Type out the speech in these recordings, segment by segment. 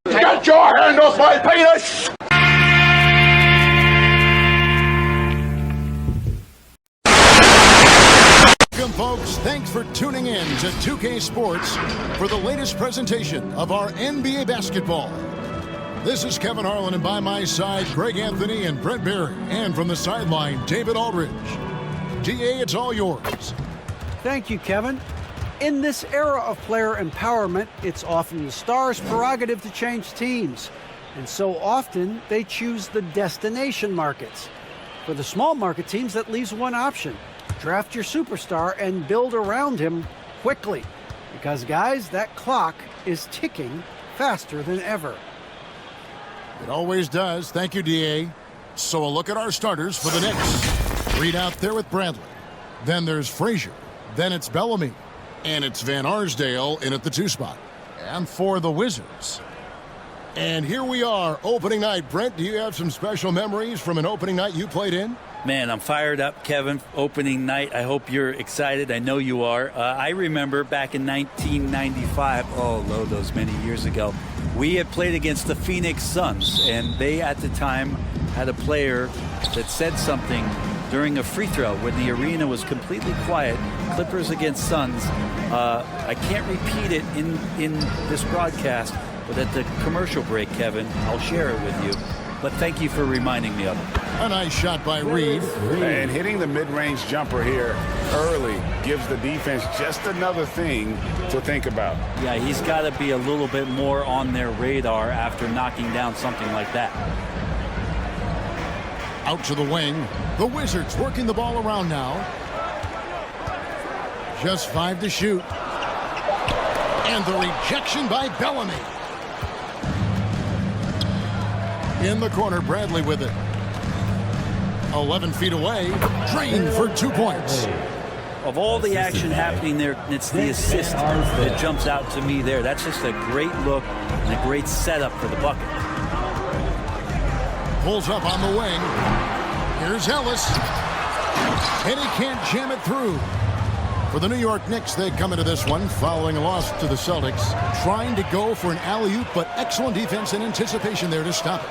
Get your hand off my penis! Welcome, folks. Thanks for tuning in to 2K Sports for the latest presentation of our NBA basketball. This is Kevin Harlan, and by my side, Greg Anthony and Brent Barry. And from the sideline, David Aldridge. DA, it's all yours. Thank you, Kevin. In this era of player empowerment, it's often the star's prerogative to change teams. And so often, they choose the destination markets. For the small market teams, that leaves one option. Draft your superstar and build around him quickly. Because, guys, that clock is ticking faster than ever. It always does. Thank you, DA. So a look at our starters for the Knicks. Reed out there with Bradley. Then there's Frazier. Then it's Bellamy. And it's Van Arsdale in at the 2 spot. And for the Wizards. And here we are, opening night. Brent, do you have some special memories from an opening night you played in? Man, I'm fired up, Kevin. Opening night. I hope you're excited. I know you are. I remember back in 1995, those many years ago, we had played against the Phoenix Suns, and they at the time had a player that said something during a free throw when the arena was completely quiet. Clippers against Suns. I can't repeat it in this broadcast, but at the commercial break, Kevin, I'll share it with you. But thank you for reminding me of it. A nice shot by Reed. And hitting the mid-range jumper here early gives the defense just another thing to think about. Yeah, he's got to be a little bit more on their radar after knocking down something like that. Out to the wing. The Wizards working the ball around now. Just 5 to shoot. And the rejection by Bellamy. In the corner, Bradley with it. 11 feet away, drained for 2 points. Of all the action happening there, it's the assist that jumps out to me there. That's just a great look and a great setup for the bucket. Pulls up on the wing. Here's Ellis. And he can't jam it through. For the New York Knicks, they come into this one following a loss to the Celtics, trying to go for an alley-oop, but excellent defense and anticipation there to stop it.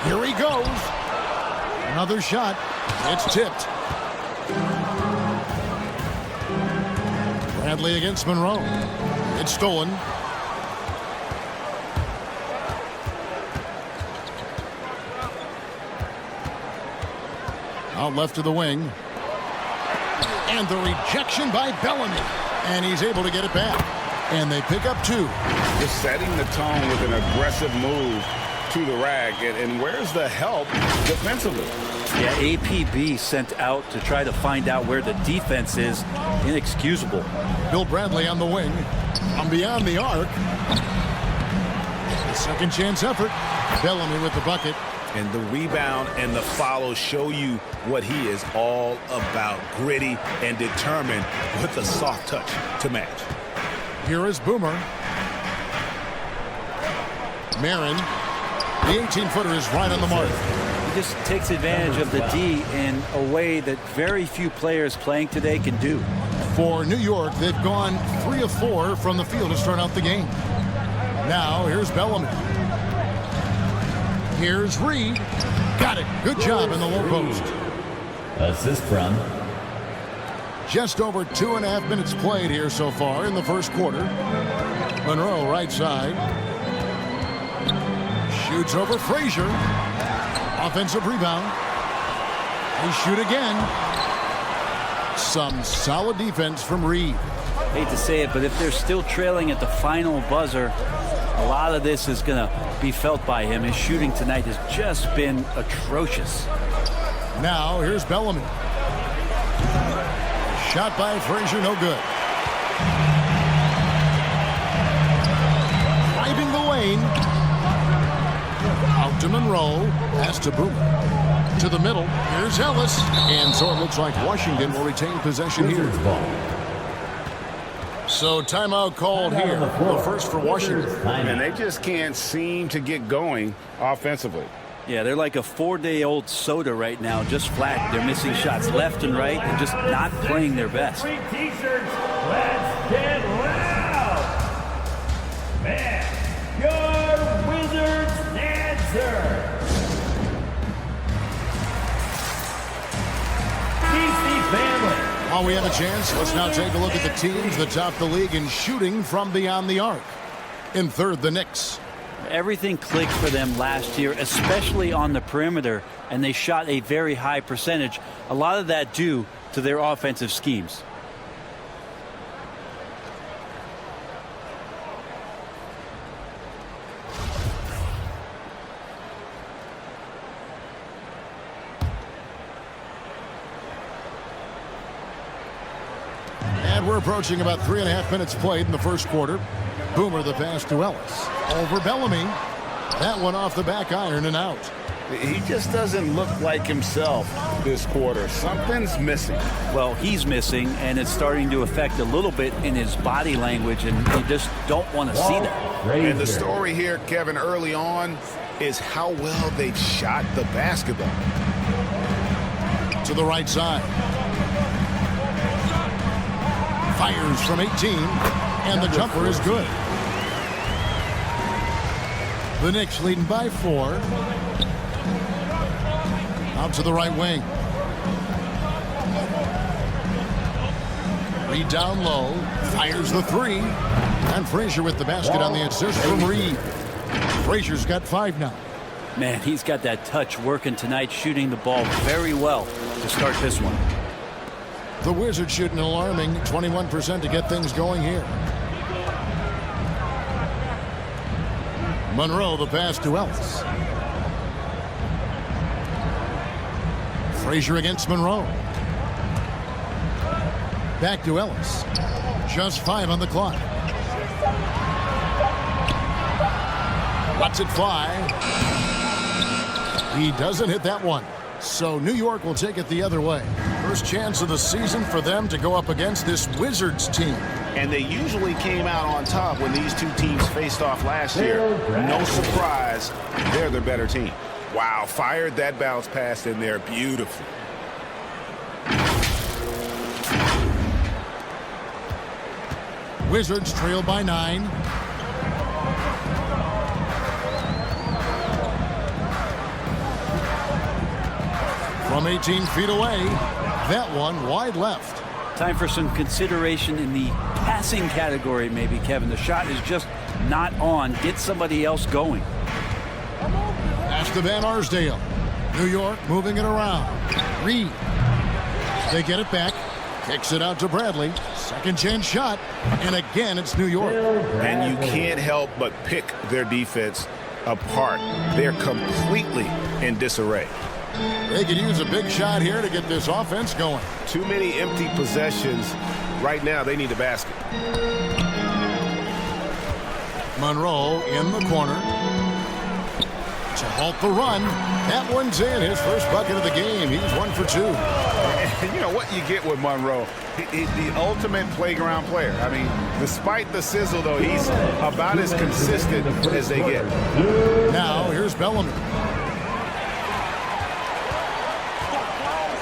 Here he goes. Another shot. It's tipped. Bradley against Monroe. It's stolen. Out left to the wing. And the rejection by Bellamy. And he's able to get it back. And they pick up 2. Just setting the tone with an aggressive move to the rack. And where's the help defensively? Yeah, APB sent out to try to find out where the defense is. Inexcusable. Bill Bradley on the wing. From beyond the arc. Second chance effort. Bellamy with the bucket. And the rebound and the follow show you what he is all about. Gritty and determined with a soft touch to match. Here is Boomer. Marin. The 18-footer is right on the mark. He just takes advantage of the D in a way that very few players playing today can do. For New York, they've gone 3 of 4 from the field to start out the game. Now, here's Bellamy. Here's Reed. Got it. Good job in the low post. Assist from. Just over 2.5 minutes played here so far in the first quarter. Monroe right side. Shoots over Frazier. Offensive rebound. They shoot again. Some solid defense from Reed. Hate to say it, but if they're still trailing at the final buzzer, a lot of this is going to be felt by him. His shooting tonight has just been atrocious. Now, here's Bellamy. Shot by Frazier, no good. Driving the lane. Out to Monroe. Pass to Boomer. To the middle. Here's Ellis. And so it looks like Washington will retain possession here. So timeout called here. The first for Washington. And they just can't seem to get going offensively. Yeah, they're like a 4-day-old soda right now, just flat. They're missing shots left and right and just not playing their best. Free t-shirts, let's get loud! Man, your Wizards dancer! DC family! While we have a chance, let's now take a look at the teams that top the league in shooting from beyond the arc. In third, the Knicks. Everything clicked for them last year, especially on the perimeter, and they shot a very high percentage. A lot of that due to their offensive schemes. And we're approaching about 3.5 minutes played in the first quarter. Boomer the pass to Ellis. Over Bellamy. That one off the back iron and out. He just doesn't look like himself this quarter. Something's missing. Well, he's missing, and it's starting to affect a little bit in his body language, and you just don't want to see that. And the story here, Kevin, early on is how well they've shot the basketball. To the right side. Fires from 18, and the jumper is good. The Knicks leading by 4. Out to the right wing. Reed down low. Fires the 3. And Frazier with the basket on the assist from Reed. Frazier's got 5 now. Man, he's got that touch working tonight, shooting the ball very well to start this one. The Wizards shooting an alarming 21% to get things going here. Monroe the pass to Ellis. Frazier against Monroe. Back to Ellis. Just 5 on the clock. Lets it fly. He doesn't hit that one. So New York will take it the other way. First chance of the season for them to go up against this Wizards team. And they usually came out on top when these two teams faced off last year. No surprise, they're the better team. Wow, fired that bounce pass in there beautifully. Wizards trail by 9. From 18 feet away, that one wide left. Time for some consideration in the passing category, maybe, Kevin. The shot is just not on. Get somebody else going. Pass to Van Arsdale. New York moving it around. Reed. They get it back. Kicks it out to Bradley. Second chance shot. And again, it's New York. And you can't help but pick their defense apart. They're completely in disarray. They could use a big shot here to get this offense going. Too many empty possessions. Right now, they need a basket. Monroe in the corner to halt the run. That one's in. His first bucket of the game. He's 1 for 2. And you know what you get with Monroe? The ultimate playground player. I mean, despite the sizzle, though, he's about as consistent as they get. Now, here's Bellamy.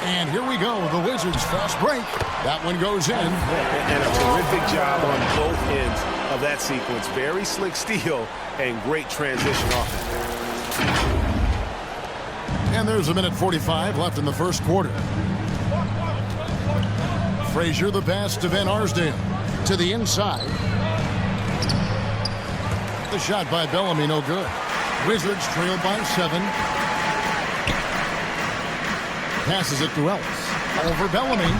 And here we go, the Wizards fast break. That one goes in. And a terrific job on both ends of that sequence. Very slick steal and great transition offense. And there's 1:45 left in the first quarter. Frazier the pass to Van Arsdale. To the inside. The shot by Bellamy, no good. Wizards trail by 7. Passes it to Ellis. Over Bellamy.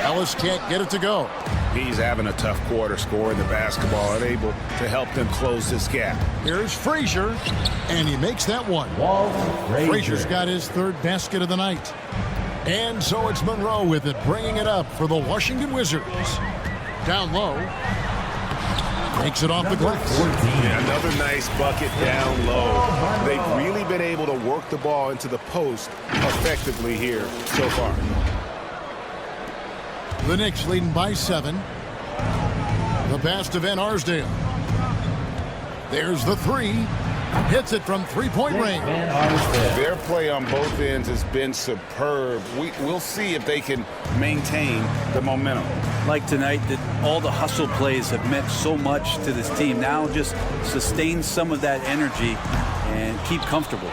Ellis can't get it to go. He's having a tough quarter scoring the basketball, unable to help them close this gap. Here's Frazier, and he makes that one. Frazier's got his 3rd basket of the night. And so it's Monroe with it, bringing it up for the Washington Wizards. Down low. Makes it off the glass. Yeah, another nice bucket down low. They've really been able to work the ball into the post effectively here so far. The Knicks leading by 7. The pass to Van Arsdale. There's the 3. Hits it from three-point range. Their play on both ends has been superb. We'll see if they can maintain the momentum. Like tonight, that all the hustle plays have meant so much to this team. Now just sustain some of that energy and keep comfortable.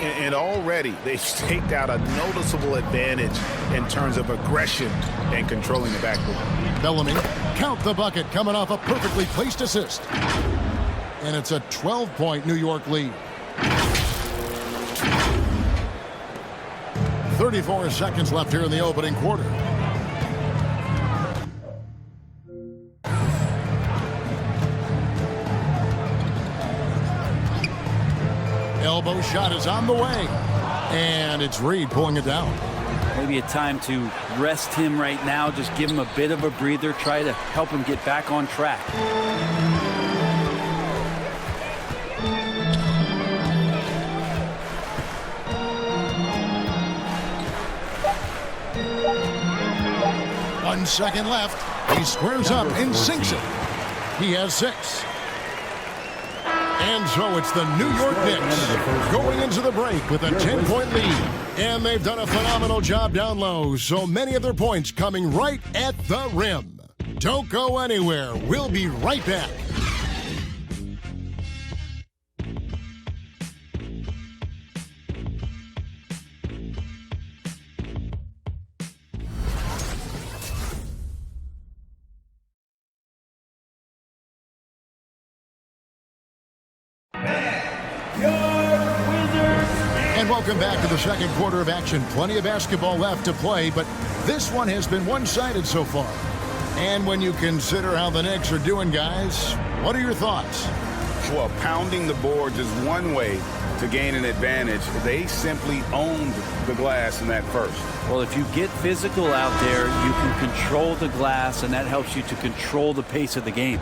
And already they've staked out a noticeable advantage in terms of aggression and controlling the backboard. Bellamy, count the bucket, coming off a perfectly placed assist. And it's a 12-point New York lead. 34 seconds left here in the opening quarter. Elbow shot is on the way. And it's Reed pulling it down. Maybe a time to rest him right now. Just give him a bit of a breather. Try to help him get back on track. One second left. He squares up and sinks it. He has 6. And so it's the New York Knicks going into the break with a 10-point lead. And they've done a phenomenal job down low, so many of their points coming right at the rim. Don't go anywhere. We'll be right back. And welcome back to the second quarter of action. Plenty of basketball left to play, but this one has been one-sided so far. And when you consider how the Knicks are doing, guys, what are your thoughts? Well, pounding the boards is one way to gain an advantage. They simply owned the glass in that first. Well, if you get physical out there, you can control the glass, and that helps you to control the pace of the game.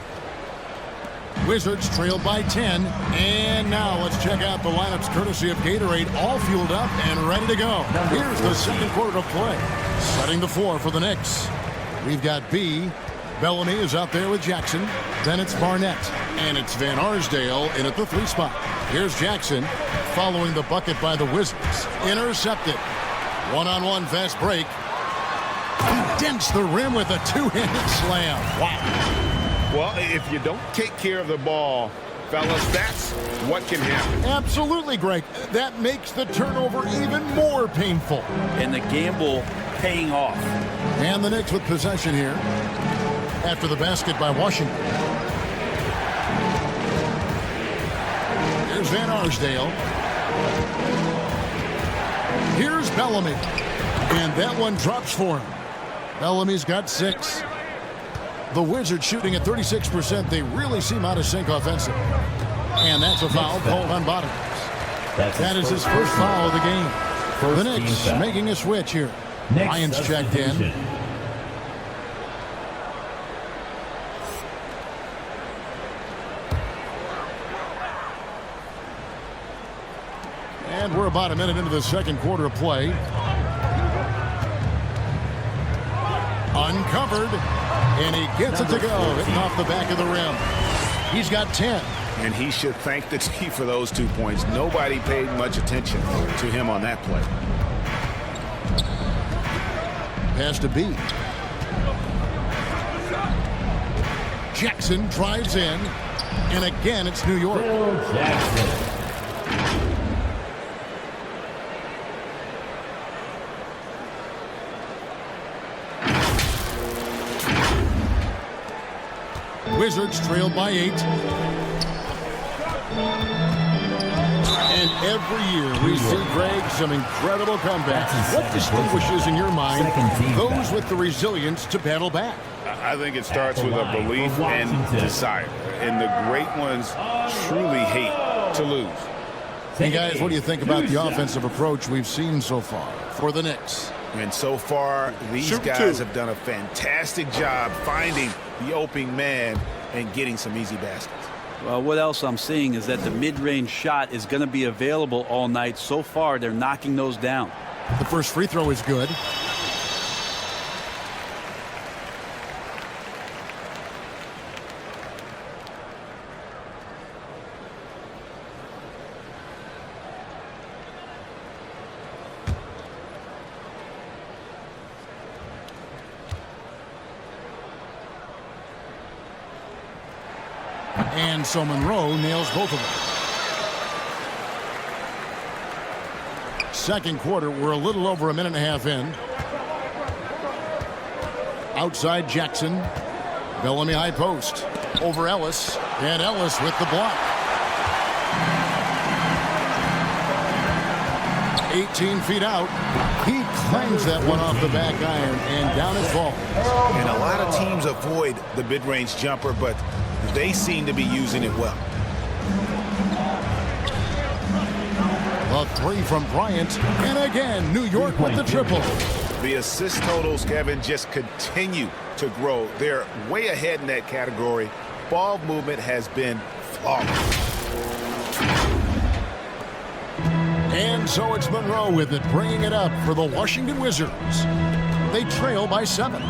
Wizards trailed by 10. And now let's check out the lineups courtesy of Gatorade, all fueled up and ready to go. Here's the second quarter of play. Setting the floor for the Knicks. We've got B. Bellamy is out there with Jackson. Then it's Barnett. And it's Van Arsdale in at the 3 spot. Here's Jackson following the bucket by the Wizards. Intercepted. One-on-one fast break. He dents the rim with a 2-handed slam. Wow. Well, if you don't take care of the ball, fellas, that's what can happen. Absolutely, Greg. That makes the turnover even more painful. And the gamble paying off. And the Knicks with possession here after the basket by Washington. Here's Van Arsdale. Here's Bellamy. And that one drops for him. Bellamy's got 6. The Wizards shooting at 36%. They really seem out of sync offensively. And that's a foul called on Bottom. That is his first foul of the game. The Knicks making a switch here. Lions checked in. And we're about a minute into the second quarter of play. Uncovered. And he gets it to go, hitting off the back of the rim. He's got 10. And he should thank the team for those 2 points. Nobody paid much attention to him on that play. Pass to B. Jackson drives in. And again, it's New York. Jackson. Wizards trailed by 8. And every year we see, Greg, some incredible comebacks. What distinguishes in your mind those with the resilience to battle back? I think it starts with a belief and desire. And the great ones truly hate to lose. Hey, guys, what do you think about the offensive approach we've seen so far for the Knicks? And so far, these guys have done a fantastic job finding the opening man and getting some easy baskets. Well, what else I'm seeing is that the mid-range shot is going to be available all night. So far, they're knocking those down. The first free throw is good. And so Monroe nails both of them. Second quarter, we're a little over a minute and a half in. Outside Jackson. Bellamy high post. Over Ellis. And Ellis with the block. 18 feet out. He clangs that one off the back iron, and down it falls. And a lot of teams avoid the mid-range jumper, but they seem to be using it well. A three from Bryant, and again, New York with the triple. The assist totals, Kevin, just continue to grow. They're way ahead in that category. Ball movement has been flawless. And so it's Monroe with it, bringing it up for the Washington Wizards. They trail by 7.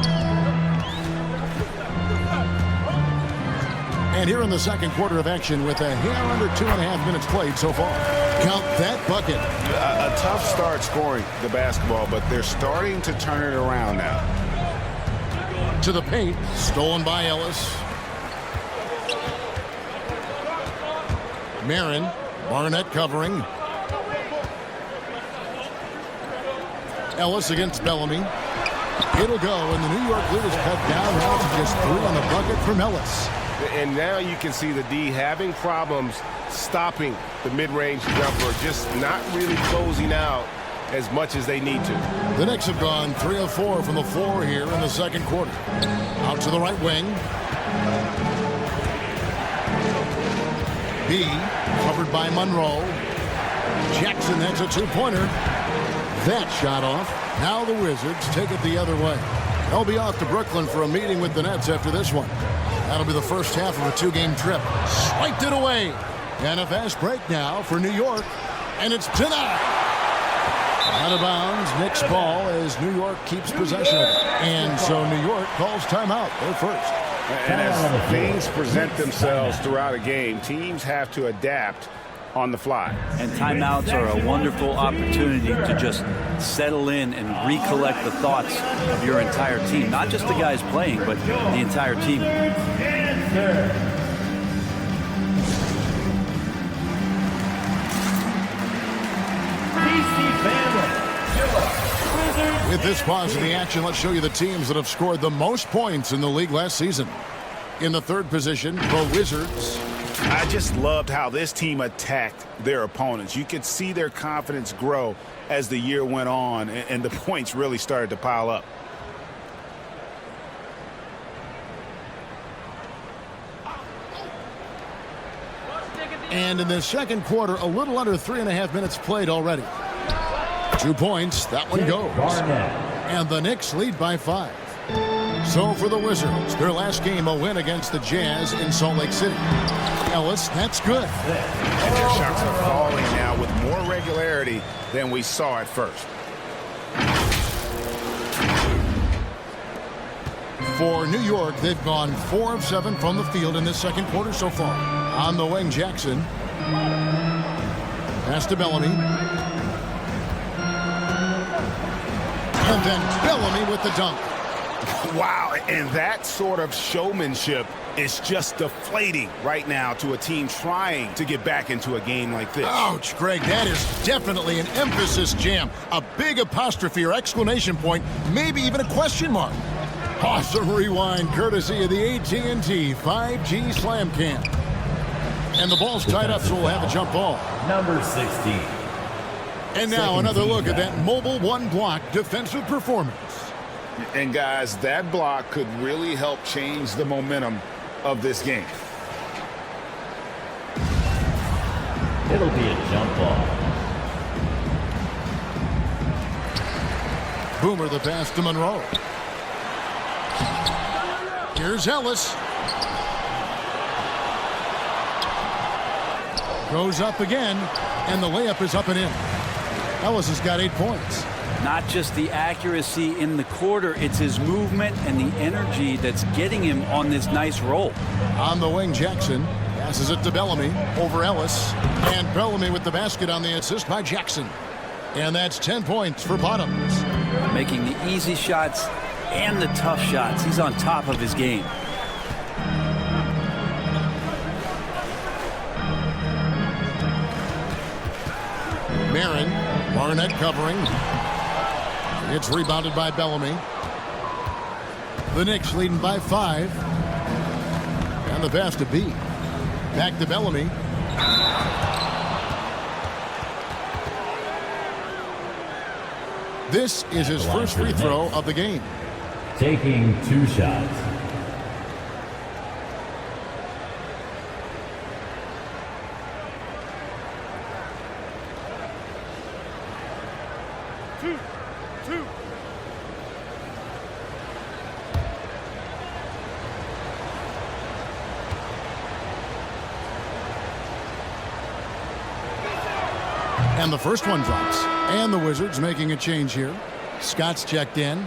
And here in the second quarter of action with a hair under 2.5 minutes played so far. Count that bucket. A tough start scoring the basketball, but they're starting to turn it around now. To the paint, stolen by Ellis. Marin, Barnett covering. Ellis against Bellamy. It'll go, and the New York lead is cut down now to just 3 on the bucket from Ellis. And now you can see the D having problems stopping the mid-range jumper, just not really closing out as much as they need to. The Knicks have gone 3 of 4 from the floor here in the second quarter. Out to the right wing. B, covered by Monroe. Jackson, that's a two-pointer. That shot off. Now the Wizards take it the other way. They'll be off to Brooklyn for a meeting with the Nets after this one. That'll be the first half of a 2-game trip. Swiped it away. And a fast break now for New York. And it's denied. Out of bounds, Knicks ball as New York keeps possession of it. And so New York calls timeout. They're first. And as things present themselves throughout a game, teams have to adapt on the fly. And timeouts are a wonderful opportunity to just settle in and recollect the thoughts of your entire team. Not just the guys playing, but the entire team. With this pause in the action, let's show you the teams that have scored the most points in the league last season. In the third position, the Wizards. I just loved how this team attacked their opponents. You could see their confidence grow as the year went on, and the points really started to pile up. And in the second quarter, a little under 3.5 minutes played already. 2 points, that one goes. And the Knicks lead by 5. So for the Wizards, their last game a win against the Jazz in Salt Lake City. Ellis, that's good. And their shots are falling now with more regularity than we saw at first. For New York, they've gone 4 of 7 from the field in this second quarter so far. On the wing, Jackson. Pass to Bellamy. And then Bellamy with the dunk. Wow, and that sort of showmanship is just deflating right now to a team trying to get back into a game like this. Ouch, Greg, that is definitely an emphasis jam. A big apostrophe or exclamation point, maybe even a question mark. Awesome rewind courtesy of the AT&T 5G Slam Cam. And the ball's tied up, so we'll have a jump ball. Number 16. And now another look at that mobile one-block defensive performance. And guys, that block could really help change the momentum of this game. It'll be a jump ball. Boomer the pass to Monroe. Here's Ellis. Goes up again, and the layup is up and in. Ellis has got 8 points. Not just the accuracy in the quarter, it's his movement and the energy that's getting him on this nice roll. On the wing, Jackson passes it to Bellamy over Ellis. And Bellamy with the basket on the assist by Jackson. And that's 10 points for Bottoms. Making the easy shots and the tough shots. He's on top of his game. Marin, Barnett covering. It's rebounded by Bellamy. The Knicks leading by 5. And the pass to B. Back to Bellamy. This is his first free throw of the game. Taking 2 shots. And the first one drops. And the Wizards making a change here. Scott's checked in.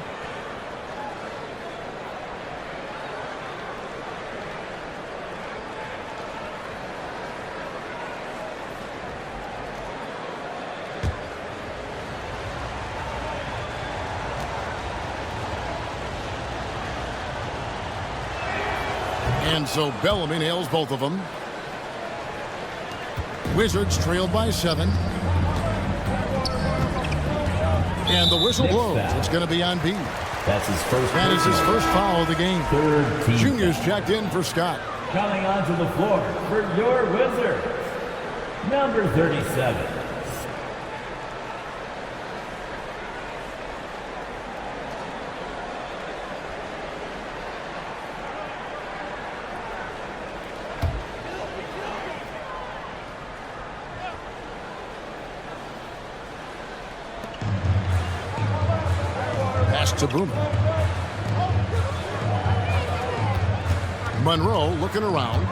And so Bellamy nails both of them. Wizards trailed by 7. And the whistle blows. It's going to be on B. That's his first. That is his first foul of the game. Third team. Junior's checked in for Scott. Coming onto the floor for your Wizards, number 37. To Boomer. Monroe looking around.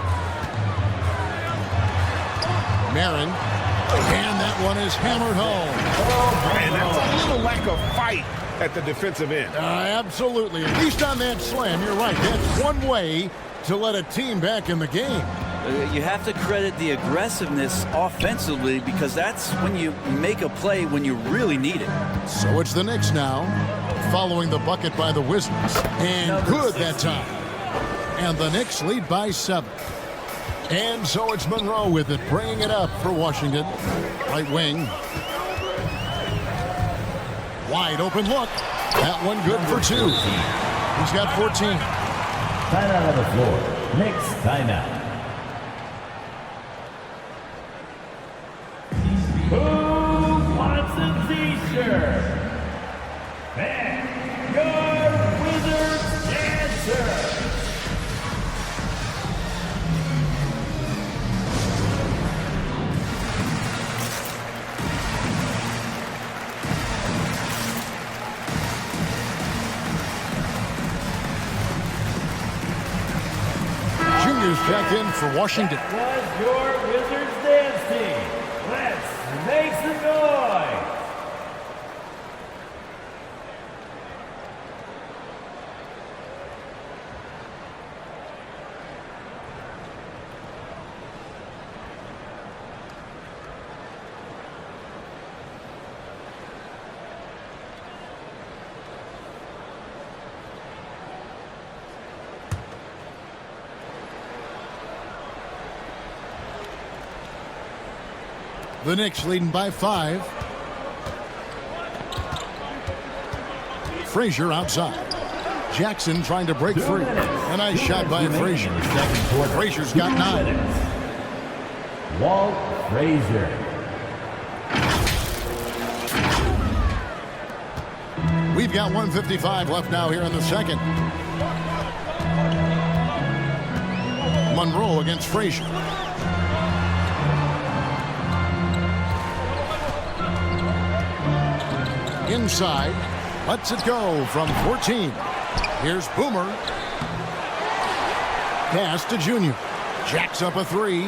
Marin. And that one is hammered home. Oh, man, that's a little lack of fight at the defensive end. Absolutely. At least on that slam, you're right. That's one way to let a team back in the game. You have to credit the aggressiveness offensively because that's when you make a play when you really need it. So it's the Knicks now, following the bucket by the Wizards. And good that time. And the Knicks lead by 7. And so it's Monroe with it, bringing it up for Washington. Right wing. Wide open look. That one good for 2. He's got 14. Timeout on the floor. Knicks timeout. Who wants a t-shirt? And your Wizards dancer. Junior's back in for Washington. That was your Wizards dance team. Let's make some noise. The Knicks leading by 5. Frazier outside. Jackson trying to break free. A nice shot by Frazier. Frazier's got 9. Walt Frazier. We've got 1:55 left now here in the second. Monroe against Frazier. Inside, lets it go from 14. Here's Boomer. Pass to Junior. Jacks up a 3.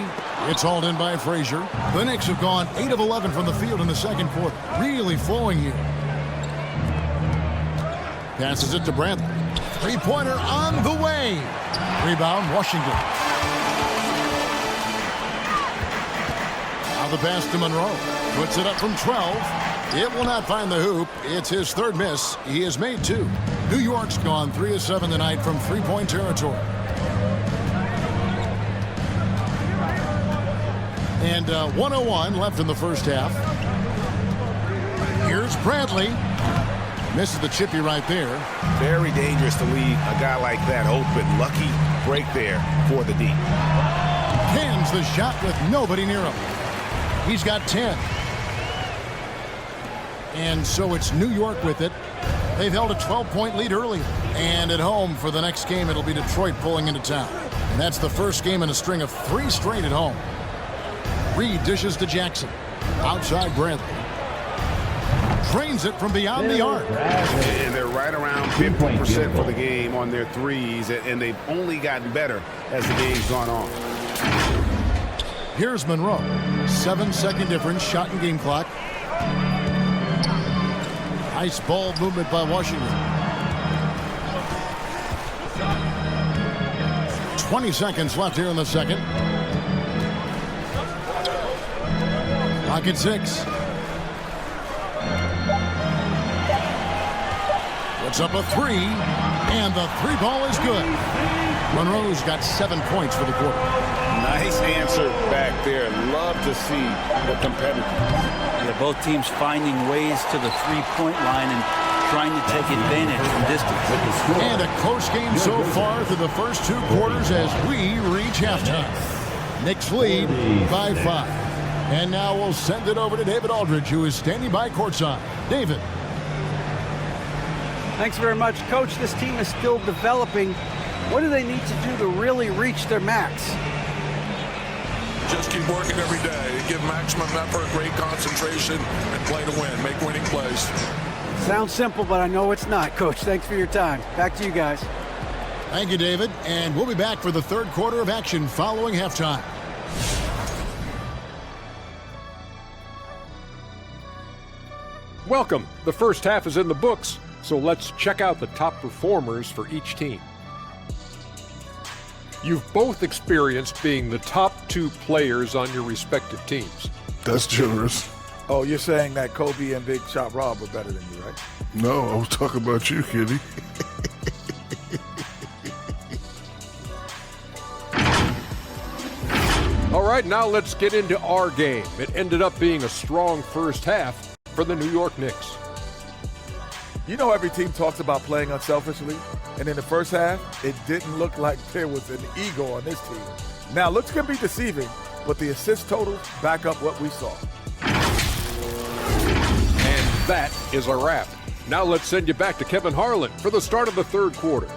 It's hauled in by Frazier. The Knicks have gone 8 of 11 from the field in the second quarter. Really flowing here. Passes it to Bradley. 3-pointer on the way. Rebound, Washington. Now the pass to Monroe. Puts it up from 12. It will not find the hoop. It's his third miss. He has made 2. New York's gone 3 of 7 tonight from 3-point territory. And 1:01 left in the first half. Bradley misses the chippy right there. Very dangerous to leave a guy like that open. Lucky break there for the D. Cans the shot with nobody near him. He's got 10. And so it's New York with it. They've held a 12-point lead early. And at home for the next game, it'll be Detroit pulling into town. And that's the first game in a string of 3 straight at home. Reed dishes to Jackson. Outside Bradley. Drains it from beyond the arc. And they're right around 50% for the game on their threes. And they've only gotten better as the game's gone on. Here's Monroe. 7-second difference, shot and game clock. Nice ball movement by Washington. 20 seconds left here in the second. Clock at 6. Puts up a 3, and the 3 ball is good. Monroe's got 7 points for the quarter. Nice answer back there. Love to see the competitors. Yeah, both teams finding ways to the three-point line and trying to take advantage from distance. And a close game so far through the first 2 quarters as we reach halftime. Knicks lead by 5. And now we'll send it over to David Aldridge, who is standing by courtside. David. Thanks very much, Coach. This team is still developing. What do they need to do to really reach their max? Just keep working every day. Give maximum effort, great concentration, and play to win. Make winning plays. Sounds simple, but I know it's not, Coach. Thanks for your time. Back to you guys. Thank you, David. And we'll be back for the third quarter of action following halftime. Welcome. The first half is in the books, so let's check out the top performers for each team. You've both experienced being the top 2 players on your respective teams. That's generous. Oh, you're saying that Kobe and Big Shot Rob are better than you, right? No, I was talking about you, Kitty. All right, now let's get into our game. It ended up being a strong first half for the New York Knicks. You know every team talks about playing unselfishly, and in the first half, it didn't look like there was an ego on this team. Now, looks can be deceiving, but the assist totals back up what we saw. And that is a wrap. Now let's send you back to Kevin Harlan for the start of the third quarter.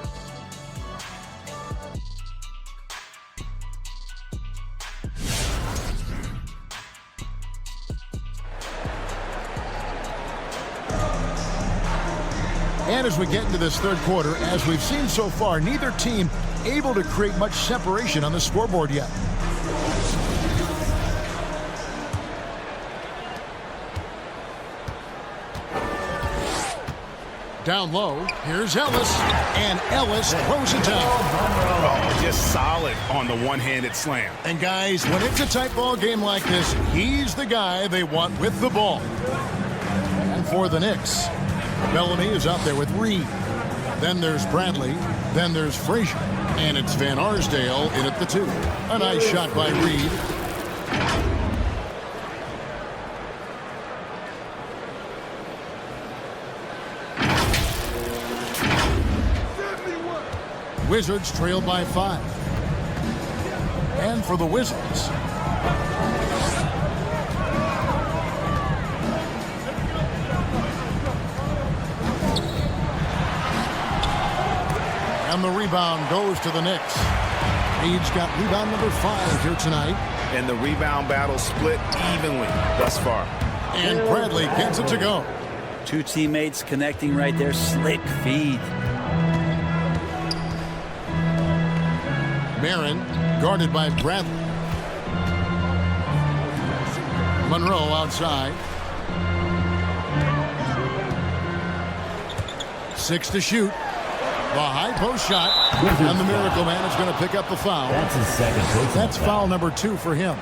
And as we get into this third quarter, as we've seen so far, neither team able to create much separation on the scoreboard yet. Down low, here's Ellis, and Ellis throws it down. Oh, just solid on the one-handed slam. And guys, when it's a tight ball game like this, he's the guy they want with the ball. And for the Knicks, Bellamy is out there with Reed. Then there's Bradley. Then there's Frazier. And it's Van Arsdale in at the 2. A nice shot by Reed. Wizards trail by 5. And for the Wizards, and the rebound goes to the Knicks. Reed's got rebound number 5 here tonight. And the rebound battle split evenly thus far. And Bradley gets it to go. 2 teammates connecting right there. Slick feed. Marin guarded by Bradley. Monroe outside. 6 to shoot. The high post shot. And the Miracle Man is going to pick up the foul. That's his second personal That's foul number 2 for him.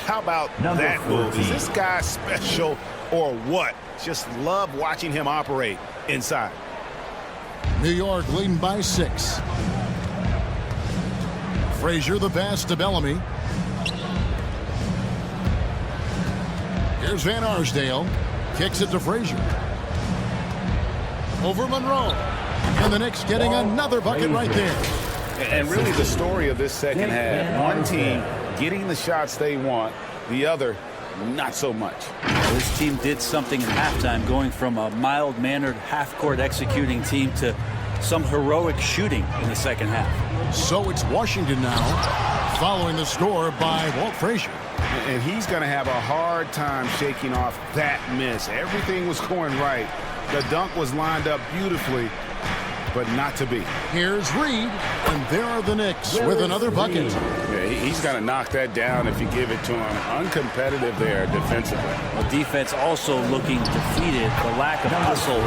How about that move? Is this guy special or what? Just love watching him operate inside. New York leading by 6. Frazier the pass to Bellamy. Here's Van Arsdale. Kicks it to Frazier. over Monroe. And the Knicks getting another bucket right there. And really the story of this second half, one team getting the shots they want, the other not so much. This team did something in halftime, going from a mild-mannered half-court executing team to some heroic shooting in the second half. So it's Washington now, following the score by Walt Frazier. And he's going to have a hard time shaking off that miss. Everything was going right. The dunk was lined up beautifully, but not to be. Here's Reed, and there are the Knicks with another bucket. Yeah, he's going to knock that down if you give it to him. Uncompetitive there defensively. Well, defense also looking defeated. The lack of hustle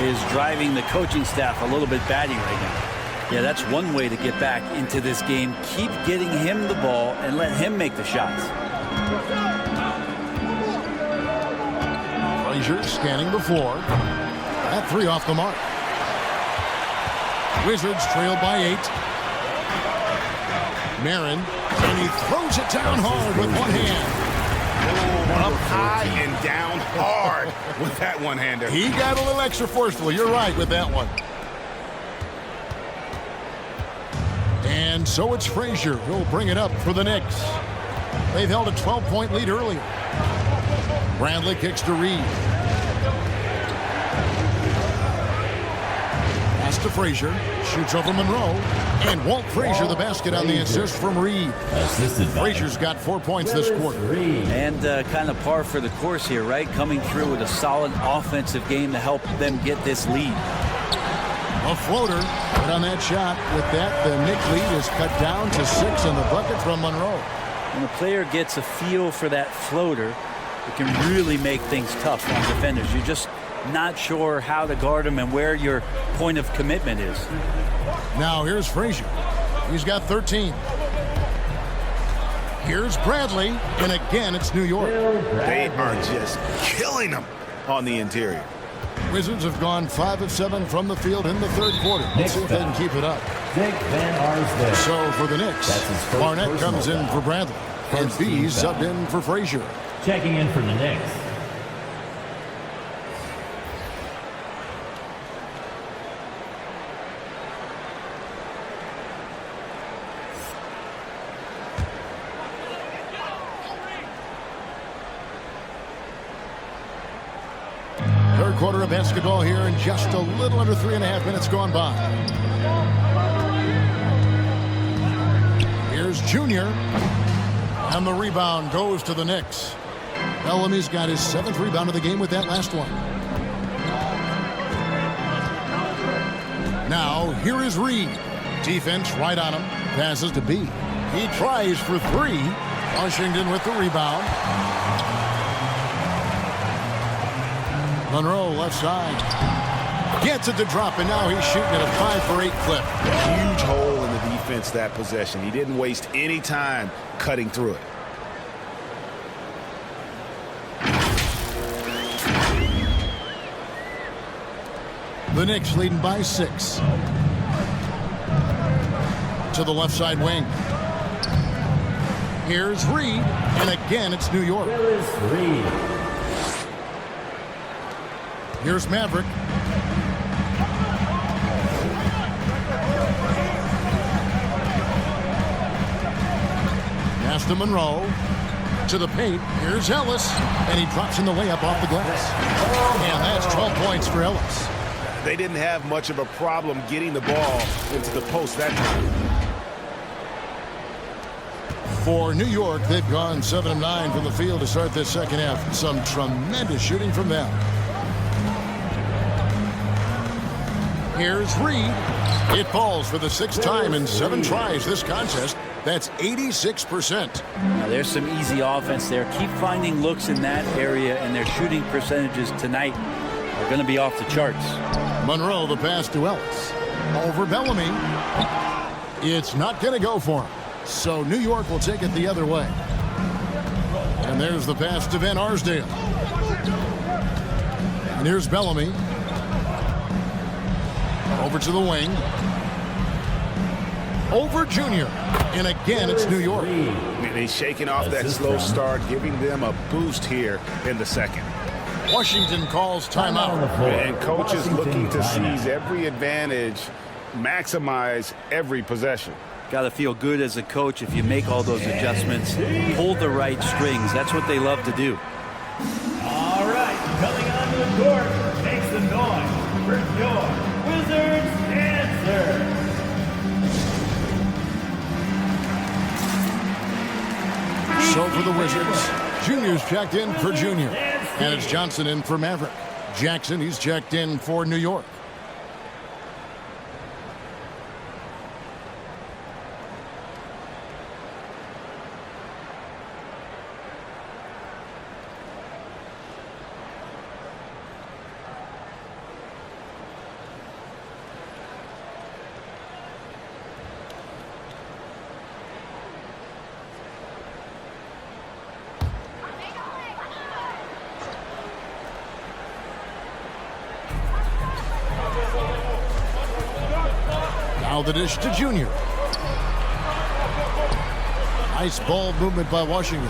is driving the coaching staff a little bit batty right now. Yeah, that's one way to get back into this game. Keep getting him the ball and let him make the shots. Frazier scanning the floor. That three off the mark. Wizards trailed by 8. Marin, and he throws it down hard with one hand. Up high and down hard with that one-hander. He got a little extra forceful. You're right with that one. And so it's Frazier who'll bring it up for the Knicks. They've held a 12-point lead earlier. Bradley kicks to Reed. Pass to Frazier. Shoots over Monroe. And Walt Frazier the basket on the assist from Reed. Frazier's got 4 points this quarter. And kind of par for the course here, right? Coming through with a solid offensive game to help them get this lead. A floater, but on that shot, with that, the Knick lead is cut down to 6 in the bucket from Monroe. When a player gets a feel for that floater, it can really make things tough on defenders. You're just not sure how to guard them and where your point of commitment is. Now here's Frazier. He's got 13. Here's Bradley, and again it's New York. They are just killing them on the interior. Wizards have gone 5 of 7 from the field in the third quarter. Let's see if they can keep it up. So for the Knicks, Barnett comes in for Bradley, and B's subbed in for Frazier. Checking in for the Knicks. Third quarter of basketball here, and just a little under 3.5 minutes gone by. Here's Junior, and the rebound goes to the Knicks. Bellamy's got his 7th rebound of the game with that last one. Now here is Reed. Defense right on him. Passes to B. He tries for 3. Washington with the rebound. Monroe left side. Gets it to drop, and now he's shooting at a 5 for 8 clip. Huge hole in the defense that possession. He didn't waste any time cutting through it. The Knicks leading by 6. To the left side wing. Here's Reed, and again it's New York. Willis Reed. Here's Maverick. Pass to Monroe. To the paint. Here's Ellis. And he drops in the layup off the glass. And that's 12 points for Ellis. They didn't have much of a problem getting the ball into the post that time. For New York, they've gone 7 of 9 from the field to start this second half. Some tremendous shooting from them. Here's Reed. It falls for the 6th time in 7 tries this contest. That's 86%. Now, there's some easy offense there. Keep finding looks in that area, and their shooting percentages tonight are going to be off the charts. Monroe, the pass to Ellis. Over Bellamy. It's not going to go for him. So New York will take it the other way. And there's the pass to Van Arsdale. And here's Bellamy. Over to the wing. Over Junior. And again, it's New York. And he's shaking off that slow start, giving them a boost here in the second. Washington calls timeout. And coaches looking to seize every advantage, maximize every possession. Got to feel good as a coach if you make all those adjustments. Pull the right strings. That's what they love to do. All right, coming onto the court, make some noise for your Wizards answer. So for the Wizards, Junior's checked in for Junior. And it's Johnson in for Maverick. Jackson, he's checked in for New York. Now the dish to Junior. Nice ball movement by Washington.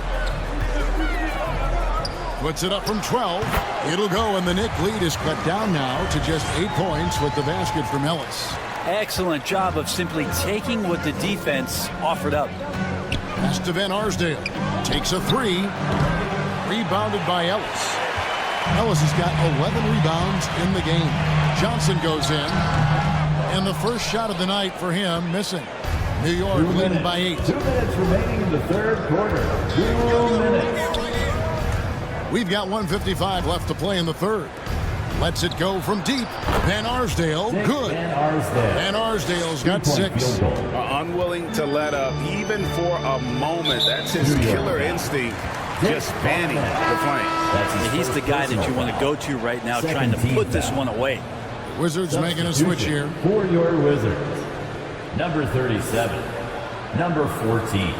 Puts it up from 12. It'll go, and the Knick lead is cut down now to just 8 points with the basket from Ellis. Excellent job of simply taking what the defense offered up. Pass to Van Arsdale. Takes a 3. Rebounded by Ellis. Ellis has got 11 rebounds in the game. Johnson goes in. And the first shot of the night for him missing. New York leading by 8. 2 minutes remaining in the third quarter. 2 minutes. We've got 1:55 left to play in the third. Lets it go from deep. Van Arsdale, good. Van Arsdale's got 6. Unwilling to let up even for a moment. That's his killer instinct. Just fanning the flank. He's the guy that you want to go to right now, trying to put this one away. Wizards making a switch here. For your Wizards, number 37, number 14.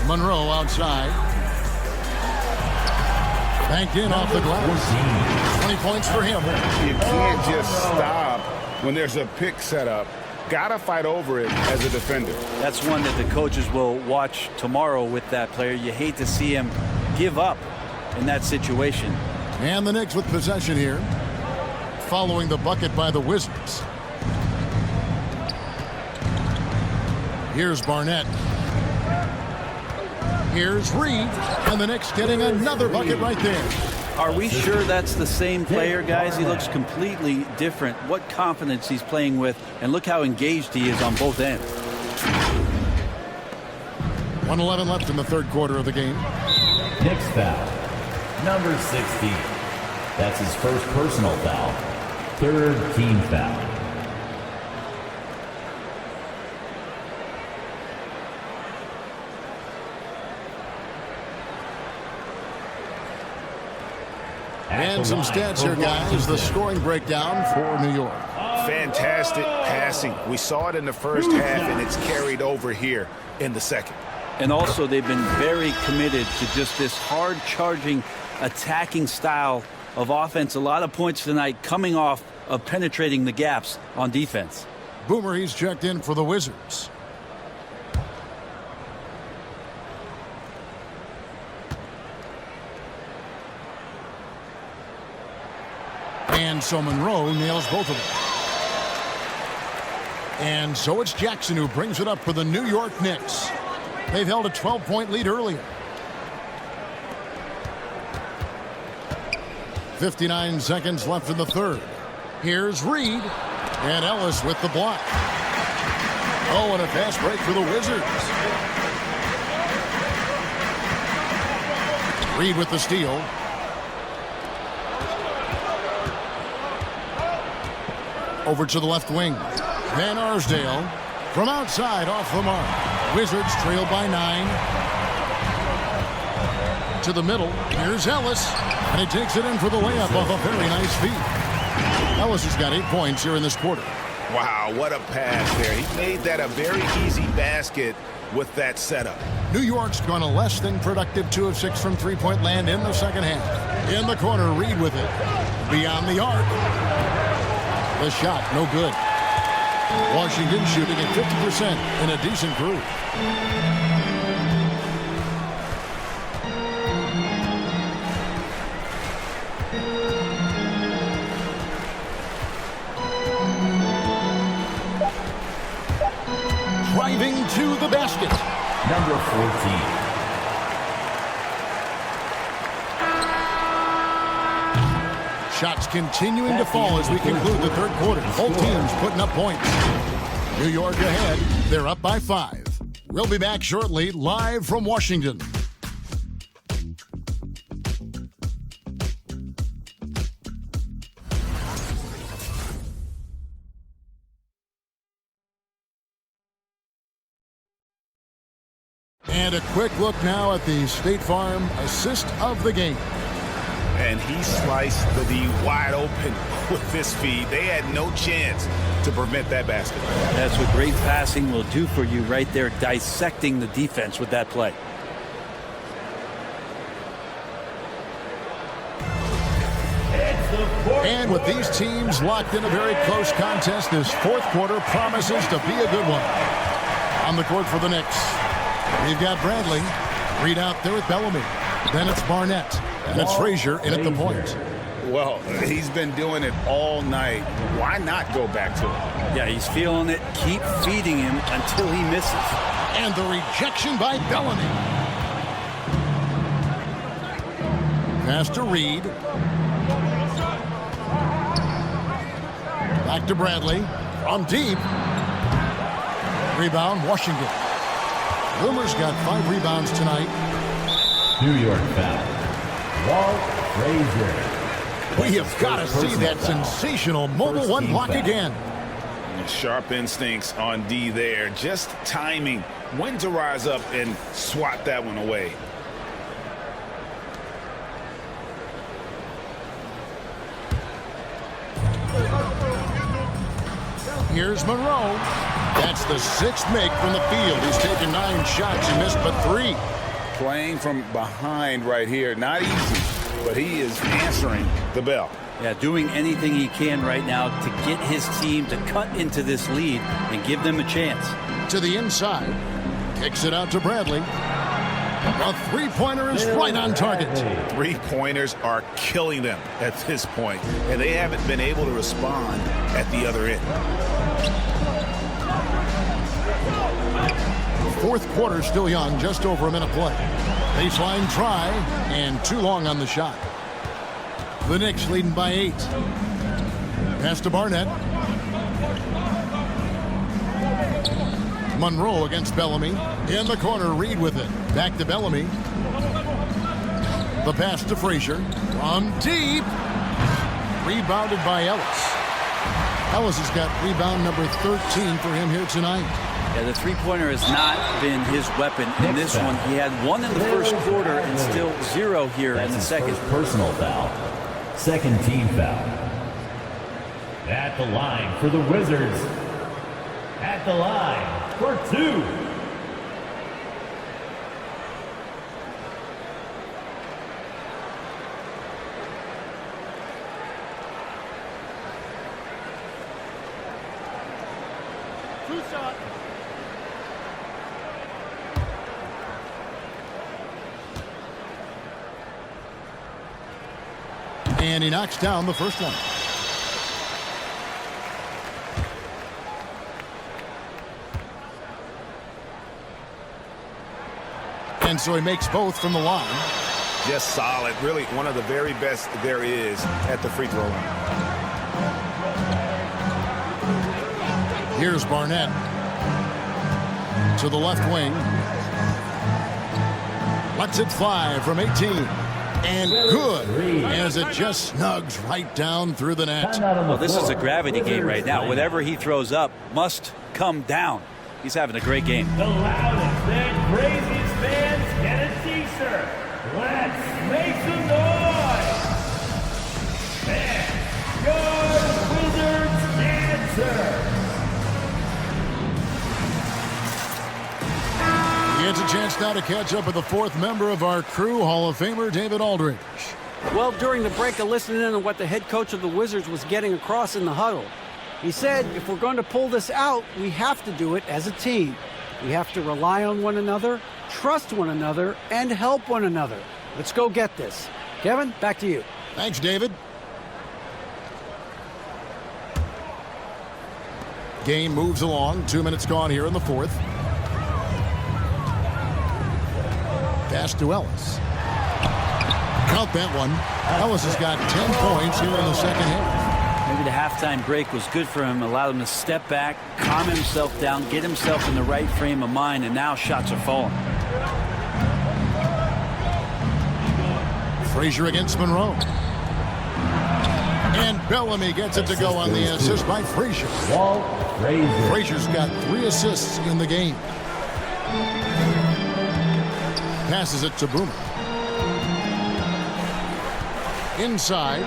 Monroe outside. Banked in off the glass. 20 points for him. You can't just stop when there's a pick set up. Gotta fight over it as a defender. That's one that the coaches will watch tomorrow with that player. You hate to see him give up in that situation. And the Knicks with possession here. Following the bucket by the Wizards. Here's Barnett. Here's Reed, and the Knicks getting another bucket right there. Are we sure that's the same player, guys? He looks completely different. What confidence he's playing with, and look how engaged he is on both ends. 1:11 left in the third quarter of the game. Knicks foul, number 16. That's his first personal foul. Third team foul. And some stats here, guys. The scoring breakdown for New York. Fantastic passing. We saw it in the first half, and it's carried over here in the second. And also, they've been very committed to just this hard-charging, attacking style of offense. A lot of points tonight coming off of penetrating the gaps on defense. Boomer, he's checked in for the Wizards. And so Monroe nails both of them. And so it's Jackson who brings it up for the New York Knicks. They've held a 12-point lead earlier. 59 seconds left in the third. Here's Reed. And Ellis with the block. Oh, and a fast break for the Wizards. Reed with the steal. Over to the left wing. Van Arsdale from outside off the mark. Wizards trail by 9. To the middle. Here's Ellis. And he takes it in for the layup off a very nice feed. Ellis has got 8 points here in this quarter. Wow, what a pass there. He made that a very easy basket with that setup. New York's gone a less than productive 2 of 6 from three-point land in the second half. In the corner, Reed with it. Beyond the arc. The shot, no good. Washington shooting at 50% in a decent groove. Driving to the basket. Number 14. Shots continuing to fall as we conclude the third quarter. Both teams putting up points. New York ahead. They're up by 5. We'll be back shortly, live from Washington. And a quick look now at the State Farm assist of the game. And he sliced the D wide open with this feed. They had no chance to prevent that basket. That's what great passing will do for you right there, dissecting the defense with that play. And with these teams locked in a very close contest, this fourth quarter promises to be a good one. On the court for the Knicks, we've got Bradley. Reed out there with Bellamy. Then it's Barnett. And it's Frazier in at the point. Well, he's been doing it all night. Why not go back to it? Yeah, he's feeling it. Keep feeding him until he misses. And the rejection by Bellamy. Pass to Reed. Back to Bradley. From deep. Rebound, Washington. Wilmer's got 5 rebounds tonight. New York foul. Walt Frazier. We have got to see that sensational mobile one block again. Sharp instincts on D there. Just timing when to rise up and swat that one away. Here's Monroe. That's the 6th make from the field. He's taken 9 shots. He missed but 3. Playing from behind right here. Not easy, but he is answering the bell. Yeah, doing anything he can right now to get his team to cut into this lead and give them a chance. To the inside. Kicks it out to Bradley. A three-pointer is right on target. 3-pointers are killing them at this point, and they haven't been able to respond at the other end. Fourth quarter still young, just over a minute play. Baseline try, and too long on the shot. The Knicks leading by 8. Pass to Barnett. Monroe against Bellamy. In the corner, Reed with it. Back to Bellamy. The pass to Frazier. From deep. Rebounded by Ellis. Ellis has got rebound number 13 for him here tonight. Yeah, the three-pointer has not been his weapon in this one. He had 1 in the first quarter and still 0 here in the second. Personal foul. Second team foul. At the line for the Wizards. At the line for 2. And he knocks down the first one. And so he makes both from the line. Just solid. Really one of the very best there is at the free throw line. Here's Barnett. To the left wing. Lets it fly from 18. And good, as it just snugs right down through the net. Well, this is a gravity game right now. Whatever he throws up must come down. He's having a great game. The loudest and craziest fans get a t-shirt. Let's make some noise. And your Wizards dancer. It's a chance now to catch up with the fourth member of our crew, Hall of Famer David Aldridge. Well, during the break, I listened in on what the head coach of the Wizards was getting across in the huddle. He said, if we're going to pull this out, we have to do it as a team. We have to rely on one another, trust one another, and help one another. Let's go get this. Kevin, back to you. Thanks, David. Game moves along. 2 minutes gone here in the fourth. Pass to Ellis. Count that one. Ellis has got 10 points here in the second half. Maybe the halftime break was good for him, allowed him to step back, calm himself down, get himself in the right frame of mind, and now shots are falling. Frazier against Monroe. And Bellamy gets it to go on the assist by Frazier. Frazier's got 3 assists in the game. Passes it to Boomer. Inside.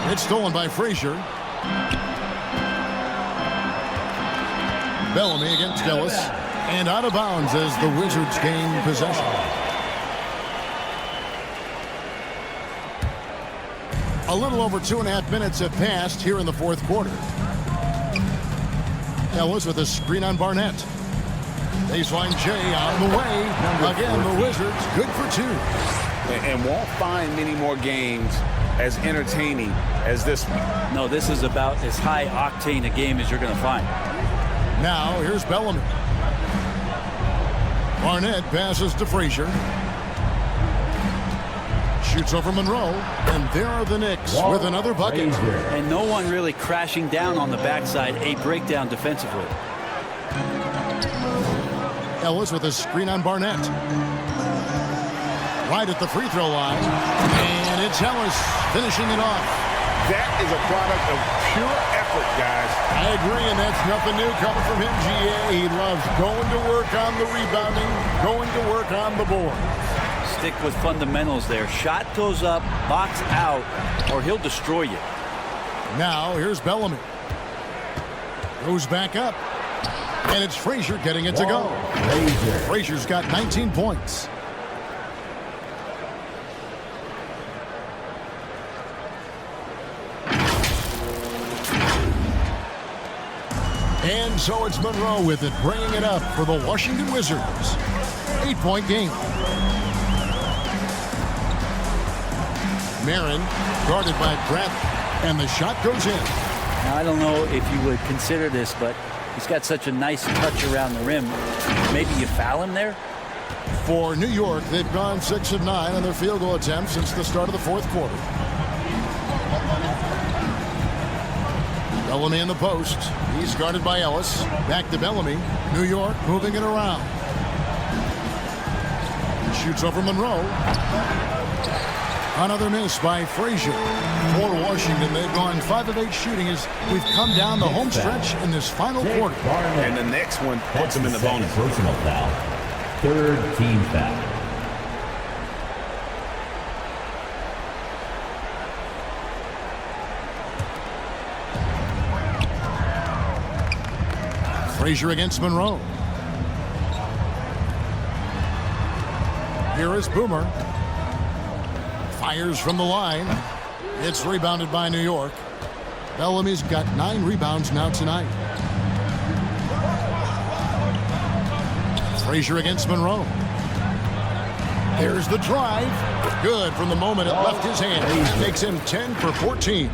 It's stolen by Frazier. Bellamy against Ellis. And out of bounds as the Wizards gain possession. A little over 2.5 minutes have passed here in the fourth quarter. Ellis with a screen on Barnett. Baseline J on the way. Again, the Wizards good for 2. And won't find many more games as entertaining as this one. No, this is about as high octane a game as you're going to find. Now, here's Bellamy. Barnett passes to Frazier. Shoots over Monroe. And there are the Knicks with another bucket. And no one really crashing down on the backside. A breakdown defensively. Ellis with a screen on Barnett. Right at the free throw line. And it's Ellis finishing it off. That is a product of pure effort, guys. I agree, and that's nothing new coming from him, GA. He loves going to work on the rebounding, going to work on the board. Stick with fundamentals there. Shot goes up, box out, or he'll destroy you. Now, here's Bellamy. Goes back up. And it's Frazier getting it to go. Frazier's got 19 points. And so it's Monroe with it, bringing it up for the Washington Wizards. 8-point game. Marin guarded by Bradley, and the shot goes in. Now, I don't know if you would consider this, but he's got such a nice touch around the rim. Maybe you foul him there? For New York, they've gone 6 of 9 on their field goal attempts since the start of the fourth quarter. Bellamy in the post. He's guarded by Ellis. Back to Bellamy. New York moving it around. Shoots over Monroe. Another miss by Frazier. For Washington, they've gone 5 of 8 shooting as we've come down the home stretch in this final quarter. And the next one puts them in the bonus. Personal foul. 3rd team foul. Frazier against Monroe. Here is Boomer. Fires from the line. It's rebounded by New York. Bellamy's got 9 rebounds now tonight. Frazier against Monroe. There's the drive. Good from the moment it left his hand. Makes him 10 for 14.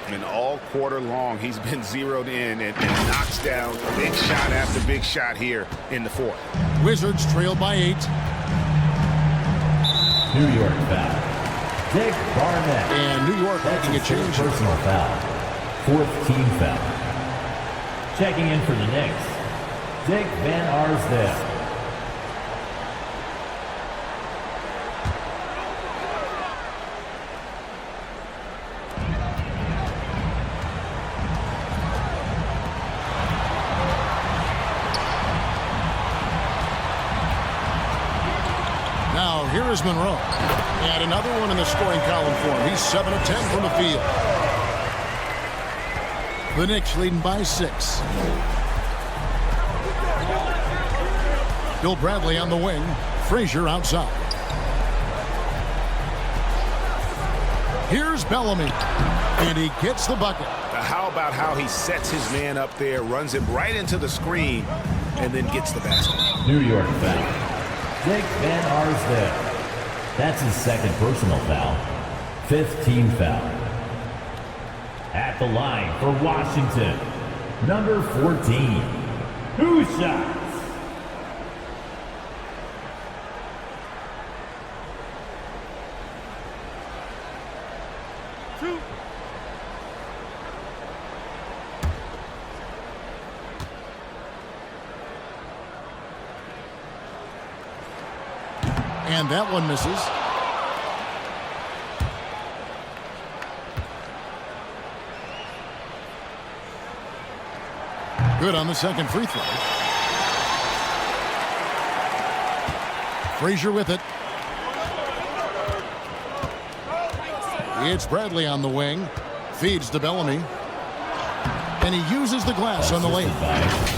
And all quarter long, he's been zeroed in and knocks down big shot after big shot here in the fourth. Wizards trail by 8. New York foul. Knick Barnett. And New York making a change. Personal foul. 4th team foul. Checking in for the Knicks, Dick Van Arsdale. Now, here is Monroe. And another one in the scoring column for him. He's 7 of 10 from the field. The Knicks leading by 6. Bill Bradley on the wing. Frazier outside. Here's Bellamy, and he gets the bucket. How about how he sets his man up there, runs him right into the screen, and then gets the basket. New York foul. Knick Van Arsdale. That's his second personal foul. 5th team foul. At the line for Washington, number 14. Who shots? And that one misses. Good on the second free throw. Frazier with it. It's Bradley on the wing. Feeds to Bellamy. And he uses the glass on the lane.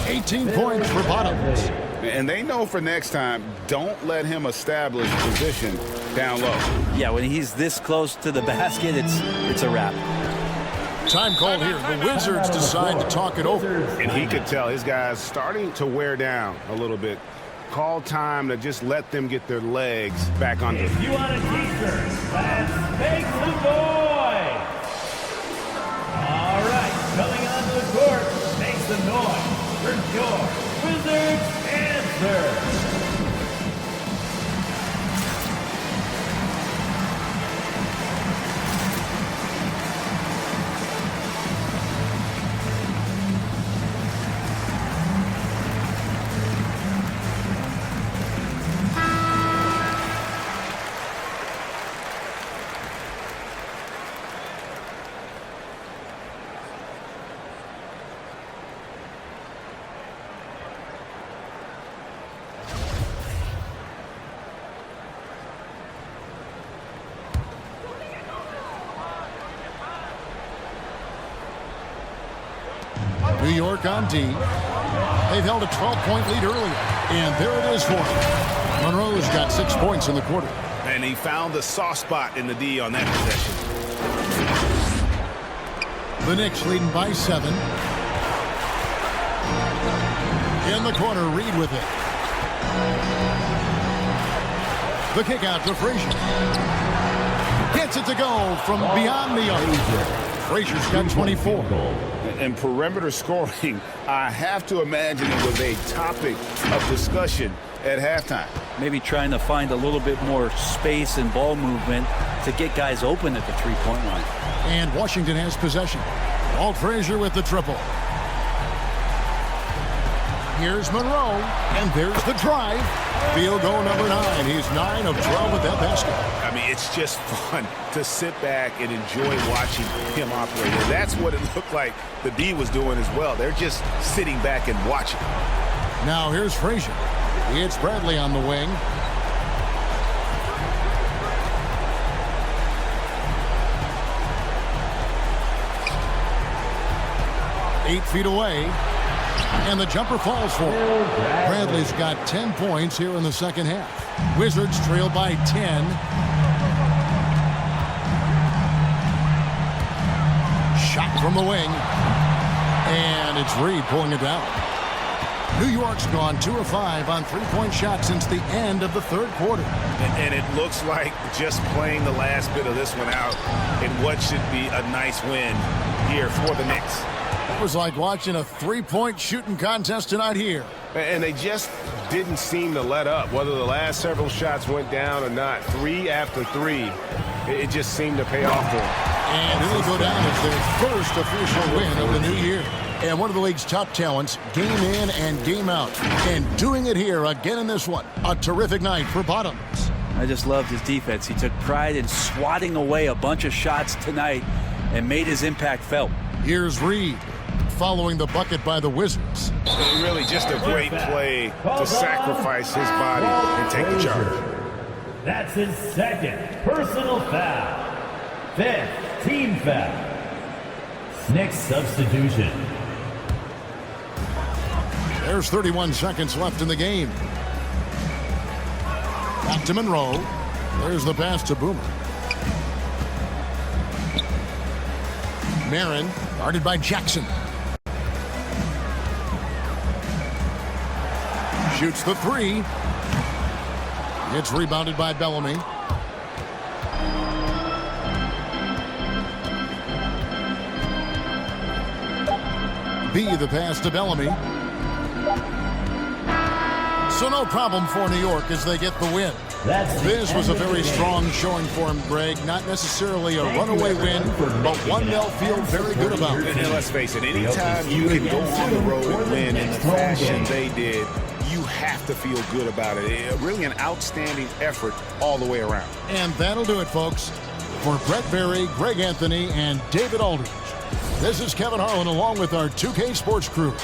18 points for Bottoms. And they know for next time, don't let him establish position down low. Yeah, when he's this close to the basket, it's a wrap. Time called here. The Wizards decide to talk it over. And he could tell his guys starting to wear down a little bit. Call time to just let them get their legs back under. If you want a t-shirt, let's make some noise. All right, coming onto the court, make some noise for your Wizards answer. New York on D. They've held a 12-point lead earlier. And there it is for him. Monroe's got 6 points in the quarter. And he found the soft spot in the D on that possession. The Knicks leading by 7. In the corner, Reed with it. The kick out to Frazier. Gets it to go from beyond the arc. Frazier's got 24. And perimeter scoring, I have to imagine it was a topic of discussion at halftime. Maybe trying to find a little bit more space and ball movement to get guys open at the three-point line. And Washington has possession. Walt Frazier with the triple. Here's Monroe, and there's the drive. Field goal number 9. He's 9 of 12 with that basket. I mean, it's just fun to sit back and enjoy watching him operate. And that's what it looked like the D was doing as well. They're just sitting back and watching. Now here's Frazier. It's Bradley on the wing. Eight feet away. And the jumper falls for him. Bradley's got 10 points here in the second half. Wizards trail by 10. Shot from the wing. And it's Reed pulling it down. New York's gone 2 of 5 on three-point shots since the end of the third quarter. And it looks like just playing the last bit of this one out in what should be a nice win here for the Knicks. It was like watching a three-point shooting contest tonight here. And they just didn't seem to let up, whether the last several shots went down or not. 3 after 3, it just seemed to pay off for them. And it'll go down as their first official win of the new year. And one of the league's top talents, game in and game out. And doing it here again in this one. A terrific night for Bottoms. I just loved his defense. He took pride in swatting away a bunch of shots tonight and made his impact felt. Here's Reed following the bucket by the Wizards. Really just a great play to sacrifice his body and take the charge. That's his second personal foul. 5th team foul. Knicks substitution. There's 31 seconds left in the game. Back to Monroe. There's the pass to Boomer. Marin, guarded by Jackson. Shoots the three. It's rebounded by Bellamy. B, the pass to Bellamy. So no problem for New York as they get the win. This was a very strong showing for him, Greg. Not necessarily a runaway win, but one they'll feel very good about. And let's face it, anytime you can go on the road and win in the fashion they did, you have to feel good about it. Really an outstanding effort all the way around. And that'll do it, folks. For Brett Berry, Greg Anthony, and David Aldridge, this is Kevin Harlan along with our 2K Sports crew.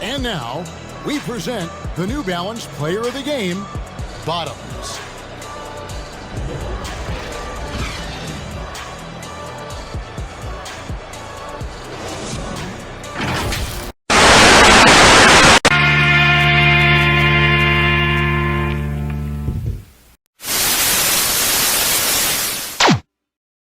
And now, we present the New Balance Player of the Game, Bottoms.